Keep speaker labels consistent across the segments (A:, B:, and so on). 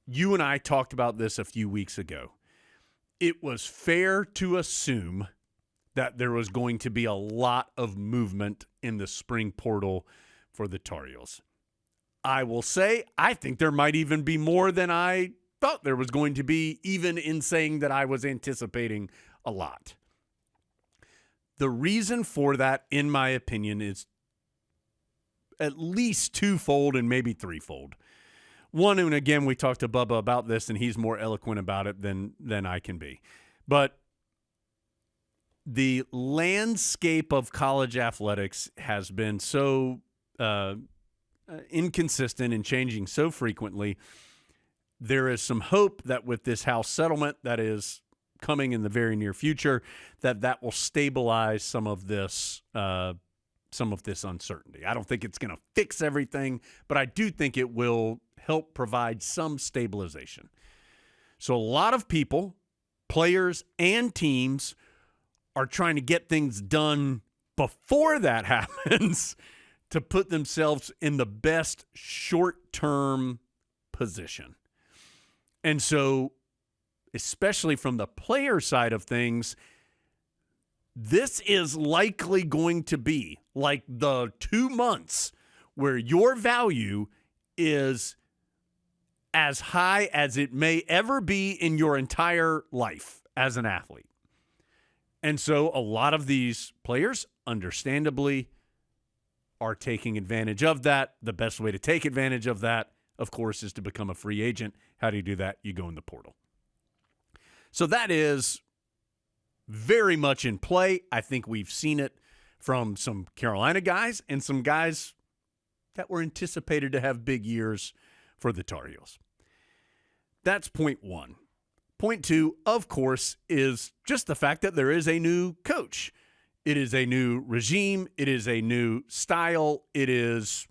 A: you and I talked about this a few weeks ago. It was fair to assume that there was going to be a lot of movement in the spring portal for the Tar Heels. I will say, I think there might even be more than I thought there was going to be, even in saying that I was anticipating a lot. The reason for that, in my opinion, is at least twofold and maybe threefold. One, and again, we talked to Bubba about this, and he's more eloquent about it than I can be. But the landscape of college athletics has been so inconsistent and changing so frequently. There is some hope that with this House settlement that is coming in the very near future, that will stabilize some of this uncertainty. I don't think it's going to fix everything, but I do think it will help provide some stabilization. So a lot of people, players and teams, are trying to get things done before that happens to put themselves in the best short-term position. And so, especially from the player side of things, this is likely going to be like the 2 months where your value is as high as it may ever be in your entire life as an athlete. And so a lot of these players, understandably, are taking advantage of that. The best way to take advantage of that, of course, is to become a free agent. How do you do that? You go in the portal. So that is very much in play. I think we've seen it from some Carolina guys and some guys that were anticipated to have big years for the Tar Heels. That's point one. Point two, of course, is just the fact that there is a new coach. It is a new regime. It is a new style. It is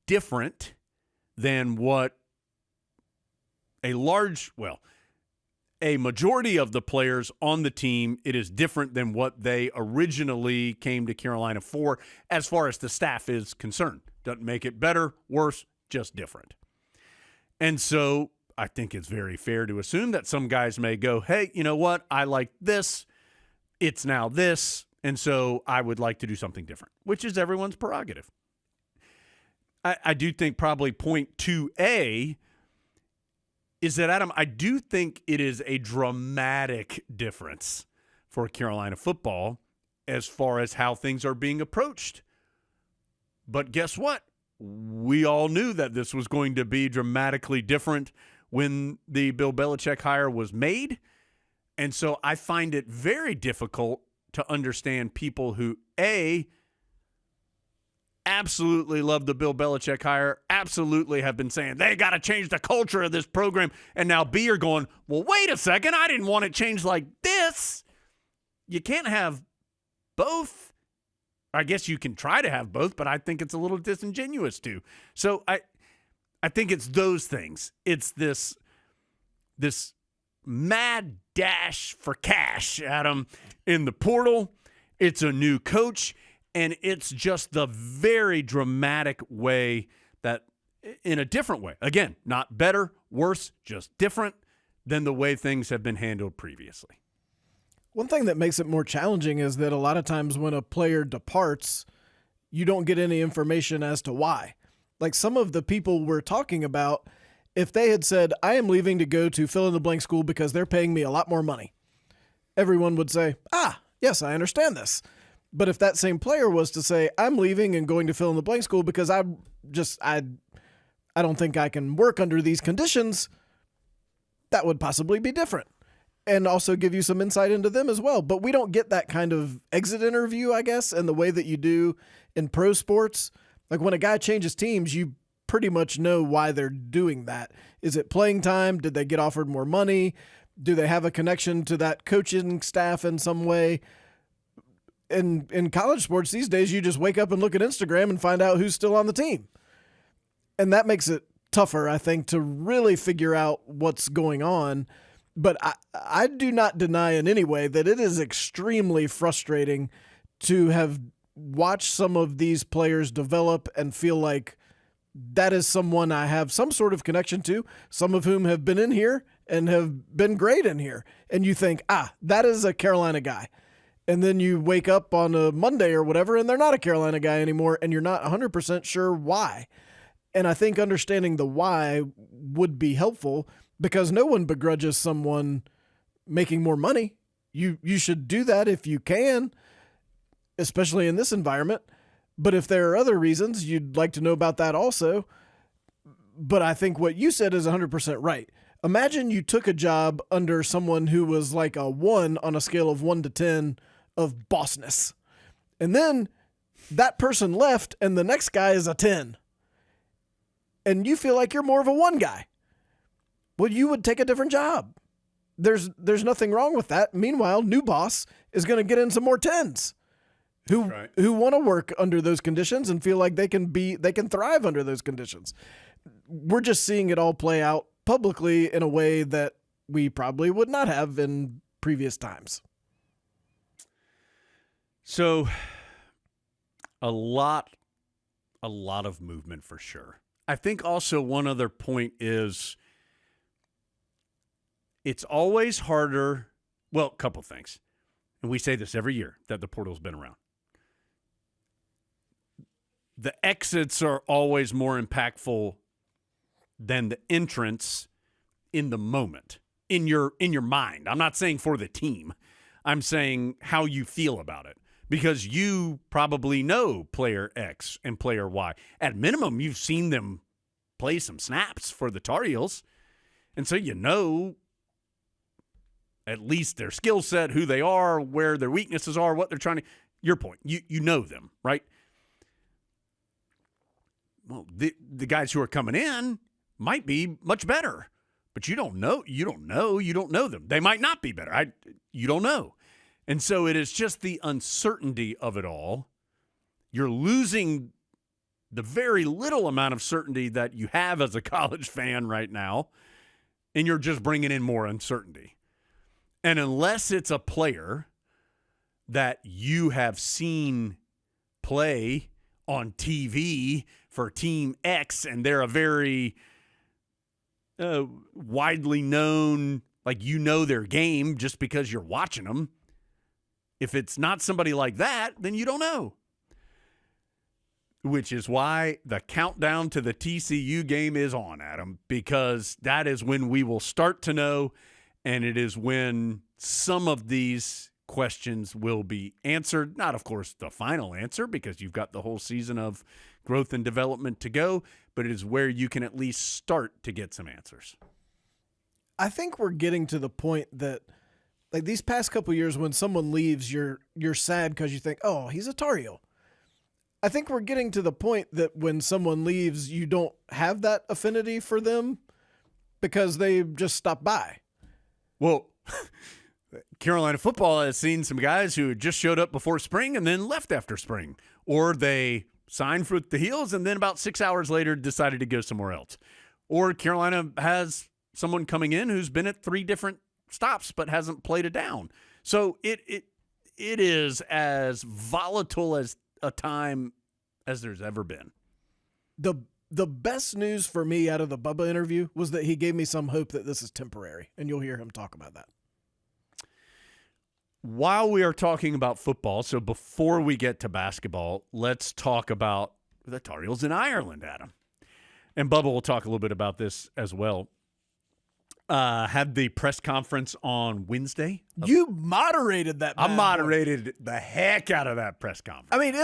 A: different than what a majority of the players on the team, it is different than what they originally came to Carolina for as far as the staff is concerned. Doesn't make it better, worse, just different. And so I think it's very fair to assume that some guys may go, hey, you know what? I like this. It's now this. And so I would like to do something different, which is everyone's prerogative. I do think probably point 2A is that, Adam, I do think it is a dramatic difference for Carolina football as far as how things are being approached. But guess what? We all knew that this was going to be dramatically different when the Bill Belichick hire was made. And so I find it very difficult to understand people who, A, absolutely love the Bill Belichick hire, absolutely have been saying they got to change the culture of this program, and now B are going, well, wait a second, I didn't want it changed like this. You can't have both. I guess you can try to have both, but I think it's a little disingenuous too. So I think it's those things. It's this mad dash for cash, Adam, in the portal. It's a new coach, and it's just the very dramatic way that, in a different way, again, not better, worse, just different than the way things have been handled previously.
B: One thing that makes it more challenging is that a lot of times when a player departs, you don't get any information as to why. Like some of the people we're talking about, if they had said, I am leaving to go to fill-in-the-blank school because they're paying me a lot more money, everyone would say, yes, I understand this. But if that same player was to say, I'm leaving and going to fill-in-the-blank school because I don't think I can work under these conditions, that would possibly be different. And also give you some insight into them as well. But we don't get that kind of exit interview, I guess, in the way that you do in pro sports. Like when a guy changes teams, you pretty much know why they're doing that. Is it playing time? Did they get offered more money? Do they have a connection to that coaching staff in some way? In college sports these days, you just wake up and look at Instagram and find out who's still on the team. And that makes it tougher, I think, to really figure out what's going on. But I do not deny in any way that it is extremely frustrating to have watched some of these players develop and feel like that is someone I have some sort of connection to, some of whom have been in here and have been great in here. And you think, that is a Carolina guy. And then you wake up on a Monday or whatever, and they're not a Carolina guy anymore, and you're not 100% sure why. And I think understanding the why would be helpful, because no one begrudges someone making more money. You should do that if you can, especially in this environment. But if there are other reasons, you'd like to know about that also. But I think what you said is 100% right. Imagine you took a job under someone who was like a 1 on a scale of 1 to 10 of bossness. And then that person left and the next guy is a 10. And you feel like you're more of a 1 guy. Well, you would take a different job. There's nothing wrong with that. Meanwhile, new boss is going to get in some more 10s who want to work under those conditions and feel like they can thrive under those conditions. We're just seeing it all play out publicly in a way that we probably would not have in previous times.
A: So a lot of movement for sure. I think also one other point is it's always harder. Well, a couple things. And we say this every year that the portal's been around. The exits are always more impactful than the entrance in the moment, in your mind. I'm not saying for the team. I'm saying how you feel about it. Because you probably know player X and player Y. At minimum, you've seen them play some snaps for the Tar Heels. And so you know at least their skill set, who they are, where their weaknesses are, what they're trying to – your point. You know them, right? Well, the guys who are coming in might be much better. But you don't know them. They might not be better. You don't know. And so it is just the uncertainty of it all. You're losing the very little amount of certainty that you have as a college fan right now, and you're just bringing in more uncertainty. And unless it's a player that you have seen play on TV for Team X, and they're a very widely known, like you know their game just because you're watching them, if it's not somebody like that, then you don't know. Which is why the countdown to the TCU game is on, Adam, because that is when we will start to know, and it is when some of these questions will be answered. Not, of course, the final answer, because you've got the whole season of growth and development to go, but it is where you can at least start to get some answers.
B: I think we're getting to the point that like these past couple years, when someone leaves, you're sad because you think, oh, he's a Tar Heel. I think we're getting to the point that when someone leaves, you don't have that affinity for them because they just stopped by.
A: Well, Carolina football has seen some guys who just showed up before spring and then left after spring. Or they signed for the Heels and then about 6 hours later decided to go somewhere else. Or Carolina has someone coming in who's been at 3 different stops but hasn't played it down. So it is as volatile as a time as there's ever been.
B: The best news for me out of the Bubba interview was that he gave me some hope that this is temporary, and you'll hear him talk about that.
A: While we are talking about football, so before we get to basketball, let's talk about the Tar Heels in Ireland, Adam. And Bubba will talk a little bit about this as well. Had the press conference on Wednesday.
B: You moderated that.
A: I moderated the heck out of that press conference.
B: I mean,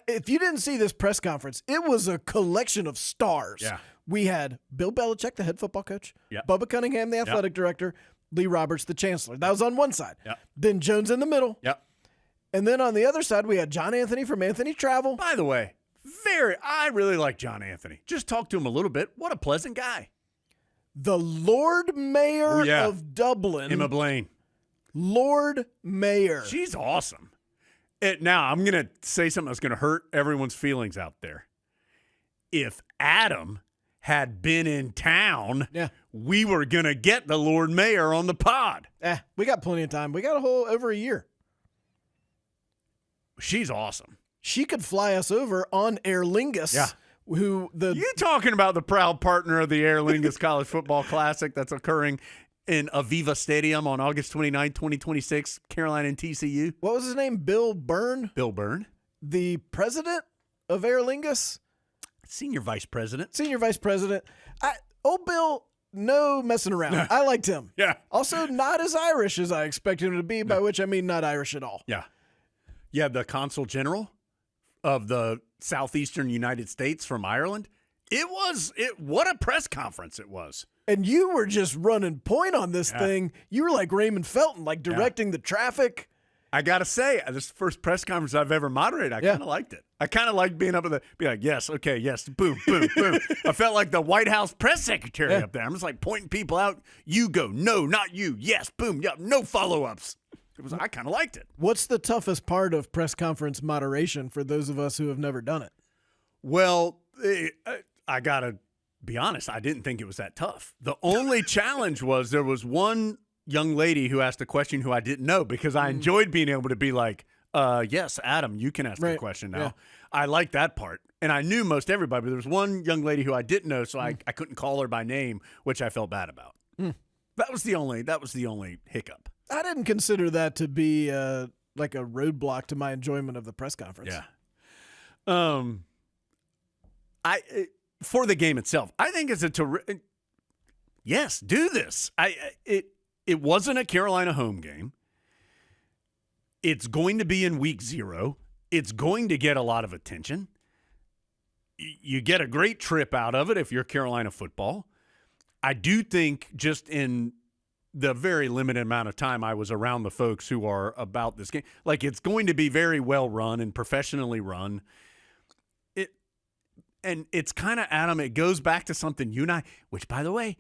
B: if you didn't see this press conference, it was a collection of stars.
A: Yeah.
B: We had Bill Belichick, the head football coach, Bubba Cunningham, the athletic director, Lee Roberts, the chancellor. That was on one side. Then Jones in the middle. And then on the other side, we had John Anthony from Anthony Travel.
A: By the way, I really like John Anthony. Just talk to him a little bit. What a pleasant guy.
B: The Lord Mayor of Dublin.
A: Emma Blaine.
B: Lord Mayor.
A: She's awesome. Now, I'm going to say something that's going to hurt everyone's feelings out there. If Adam had been in town, we were going to get the Lord Mayor on the pod.
B: We got plenty of time. We got over a year.
A: She's awesome.
B: She could fly us over on Aer Lingus who
A: You talking about the proud partner of the Aer Lingus College Football Classic that's occurring in Aviva Stadium on August 29, 2026, Carolina and TCU?
B: what was his name? Bill Byrne,
A: Bill Byrne,
B: the president of Aer Lingus,
A: senior vice president.
B: senior vice president. Old Bill, no messing around. I liked him.
A: Yeah.
B: Also, not as Irish as I expected him to be, by which I mean not Irish at all.
A: Yeah. Yeah, the consul general of the southeastern United States from Ireland. What a press conference it was.
B: And you were just running point on this thing. You were like Raymond Felton, like directing the traffic.
A: I got to say, this is the first press conference I've ever moderated. I kind of liked it. I kind of liked being able to be like, yes, okay, yes, boom, boom, boom. I felt like the White House press secretary up there. I'm just like pointing people out. You go, no, not you. Yes, boom, yeah, no follow-ups. I kind of liked it.
B: What's the toughest part of press conference moderation for those of us who have never done it?
A: Well, I got to be honest. I didn't think it was that tough. The only challenge was there was one young lady who asked a question who I didn't know because I enjoyed being able to be like, yes, Adam, you can ask the question now. Yeah. I like that part. And I knew most everybody, but there was one young lady who I didn't know, so I couldn't call her by name, which I felt bad about. That was the only hiccup.
B: I didn't consider that to be like a roadblock to my enjoyment of the press conference.
A: Yeah. For the game itself, I think it's yes, do this. It wasn't a Carolina home game. It's going to be in week 0. It's going to get a lot of attention. You get a great trip out of it if you're Carolina football. I do think just in the very limited amount of time I was around the folks who are about this game, like it's going to be very well run and professionally run. And it's kind of, Adam, it goes back to something you and I, which, by the way,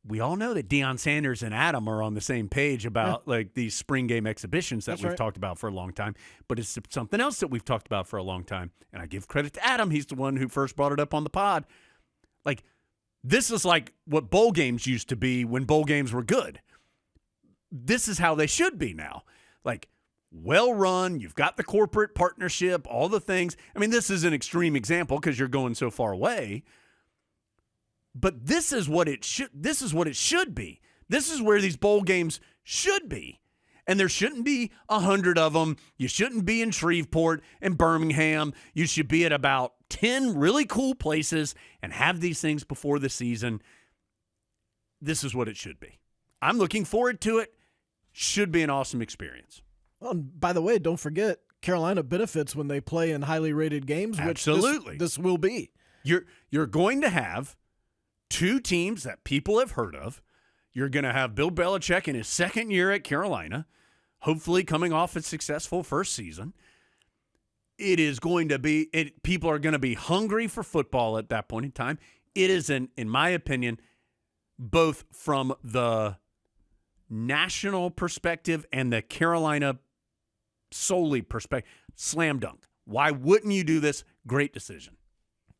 A: we all know that Deion Sanders and Adam are on the same page about like these spring game exhibitions that we've talked about for a long time. But it's something else that we've talked about for a long time. And I give credit to Adam. He's the one who first brought it up on the pod. Like, this is like what bowl games used to be when bowl games were good. This is how they should be now. Like, well run, you've got the corporate partnership, all the things. I mean, this is an extreme example because you're going so far away. But this is what it should be. This is where these bowl games should be. And there shouldn't be 100 of them. You shouldn't be in Shreveport and Birmingham. You should be at about 10 really cool places and have these things before the season. This is what it should be. I'm looking forward to it. Should be an awesome experience.
B: Well, and by the way, don't forget, Carolina benefits when they play in highly rated games, which this will be.
A: You're going to have two teams that people have heard of. You're going to have Bill Belichick in his second year at Carolina, hopefully coming off a successful first season. It is going to be – people are going to be hungry for football at that point in time. It is, in my opinion, both from the national perspective and the Carolina solely perspective, slam dunk. Why wouldn't you do this? Great decision.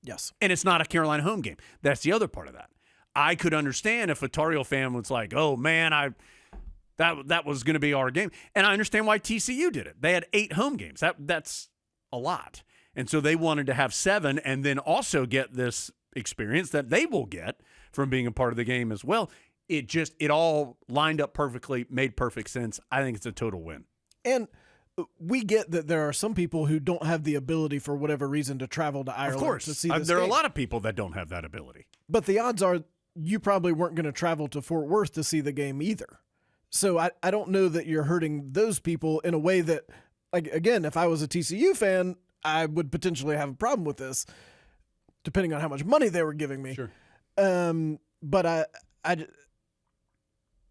B: Yes.
A: And it's not a Carolina home game. That's the other part of that. I could understand if a Tar Heel fan was like, oh, man, that was going to be our game. And I understand why TCU did it. They had 8 home games. That's a lot. And so they wanted to have 7 and then also get this experience that they will get from being a part of the game as well. It all lined up perfectly, made perfect sense. I think it's a total win.
B: And we get that there are some people who don't have the ability for whatever reason to travel to Ireland to see this
A: there
B: game.
A: Are a lot of people that don't have that ability.
B: But the odds are you probably weren't going to travel to Fort Worth to see the game either. So I don't know that you're hurting those people in a way that, like, again, if I was a TCU fan, I would potentially have a problem with this, depending on how much money they were giving me.
A: Sure.
B: But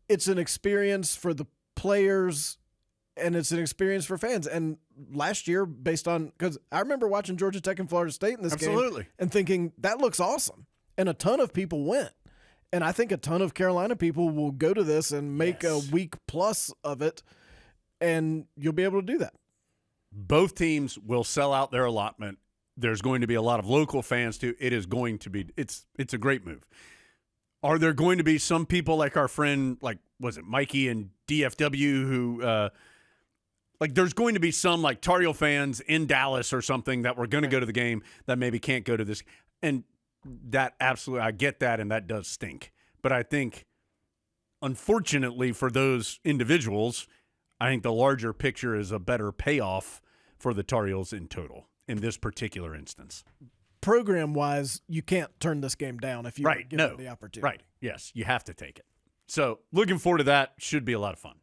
B: it's an experience for the players, and it's an experience for fans. And last year, because I remember watching Georgia Tech and Florida State in this game and thinking, that looks awesome. And a ton of people went. And I think a ton of Carolina people will go to this and make a week plus of it, and you'll be able to do that.
A: Both teams will sell out their allotment. There's going to be a lot of local fans, too. It is going to be – it's a great move. Are there going to be some people like our friend, like, was it Mikey and DFW who there's going to be some, like, Tar Heel fans in Dallas or something that were going to go to the game that maybe can't go to this. And that absolutely, I get that, and that does stink. But I think, unfortunately for those individuals, I think the larger picture is a better payoff for the Tar Heels in total in this particular instance.
B: Program-wise, you can't turn this game down if you
A: Right,
B: give
A: no.
B: the opportunity.
A: Right, yes, you have to take it. So looking forward to that. Should be a lot of fun.